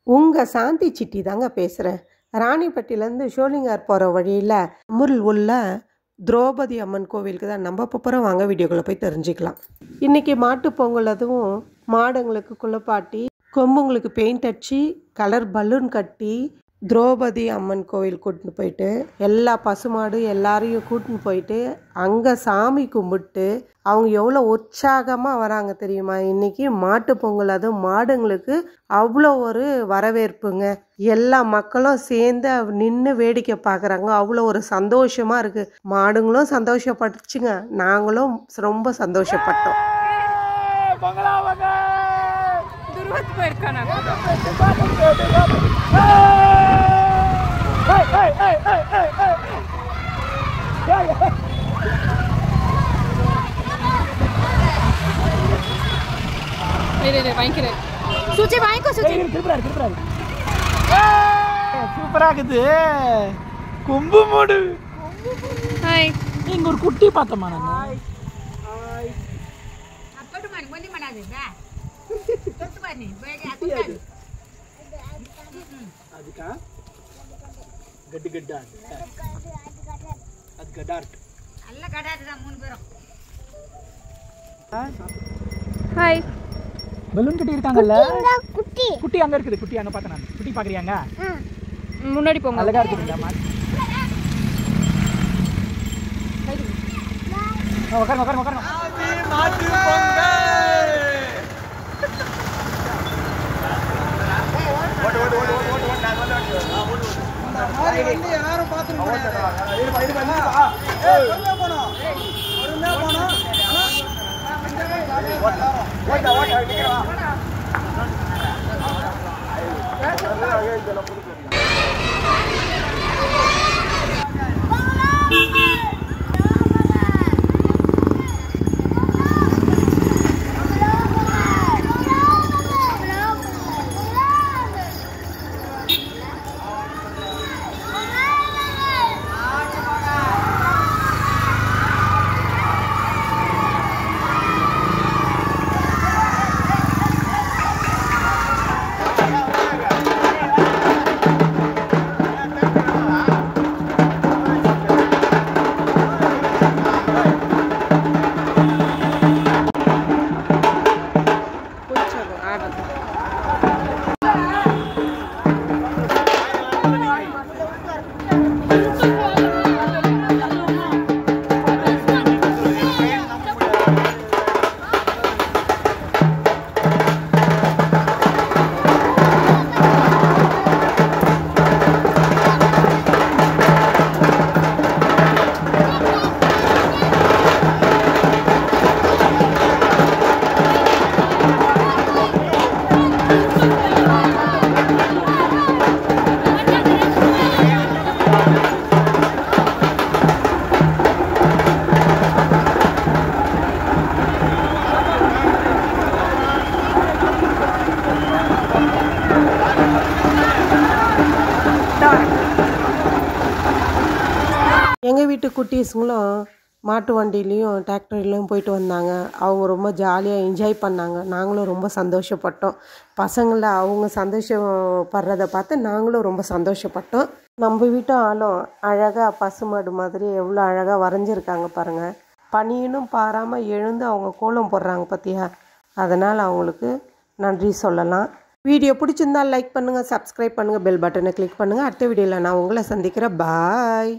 உங்கள் சாந்தி சிட்டி தாங்க பேசுகிறேன். ராணிப்பட்டிலேருந்து ஷோலிங்கார் போகிற வழியில் அமுல் உள்ள திரௌபதி அம்மன் கோவிலுக்கு தான் நம்ம போகிறோம். வாங்க வீடியோக்குள்ளே போய் தெரிஞ்சுக்கலாம். இன்றைக்கி மாட்டுப் பொங்கல், அதுவும் மாடுங்களுக்கு குளிப்பாட்டி கொம்புங்களுக்கு பெயிண்ட் அடித்து கலர் பலூன் கட்டி திரௌபதி அம்மன் கோவில் கூட்டின்னு போயிட்டு எல்லா பசுமாடு எல்லாரையும் கூட்டின்னு போயிட்டு அங்கே சாமி கும்பிட்டு அவங்க எவ்வளோ உற்சாகமாக வராங்க தெரியுமா. இன்றைக்கி மாட்டு பொங்கல், அதுவும் மாடுங்களுக்கு அவ்வளோ ஒரு வரவேற்புங்க. எல்லா மக்களும் சேர்ந்து நின்று வேடிக்கை பார்க்குறாங்க. அவ்வளோ ஒரு சந்தோஷமாக இருக்குது. மாடுங்களும் சந்தோஷப்பட்டுச்சுங்க, நாங்களும் ரொம்ப சந்தோஷப்பட்டோம். சூப்பரா இருக்குது. கொம்பு மாடு. இங்க ஒரு குட்டி பார்த்தோமா நான். அதுக்கா கட்டு கட்டா அது கடார்ட் நல்ல கடார்ட் தான். மூணு பேரும் ஹாய். பலூன் கட்டி இருக்காங்கல்ல. குட்டி குட்டி அங்க இருக்குது. குட்டி அங்க பார்த்தேன் நான். குட்டி பாக்குறியாங்க? முன்னாடி போங்க. அழகா இருக்குங்க. உட்காருங்க உட்காருங்க உட்காருங்க. மாட்டு பொங்கல். ஓடு ஓடு ஓடு ஓடு ஓடு நான் ஓடு. மாடு வந்து யாரும் பாத்துறீங்க. இது பண்ணி வா. ஏய் பொறுமையா போணும். பொறுமையா போணும். ஓட ஓட நிக்கிறா. எங்கள் வீட்டு குட்டீஸுங்களும் மாட்டு வண்டியிலையும் டிராக்டர்லையும் போயிட்டு வந்தாங்க. அவங்க ரொம்ப ஜாலியாக என்ஜாய் பண்ணாங்க. நாங்களும் ரொம்ப சந்தோஷப்பட்டோம். பசங்களை அவங்க சந்தோஷப்படுறதை பார்த்து நாங்களும் ரொம்ப சந்தோஷப்பட்டோம். நம்ம வீட்டு ஆளும் அழகாக பசுமாடு மாதிரி எவ்வளோ அழகாக வரைஞ்சிருக்காங்க பாருங்கள். பனியனும் பாராமல் எழுந்து அவங்க கோலம் போடுறாங்க பார்த்தியா. அதனால் அவங்களுக்கு நன்றி சொல்லலாம். வீடியோ பிடிச்சிருந்தால் லைக் பண்ணுங்கள், சப்ஸ்கிரைப் பண்ணுங்கள், பெல் பட்டனை கிளிக் பண்ணுங்கள். அடுத்த வீடியோவில் நான் உங்களை சந்திக்கிறேன். பாய்.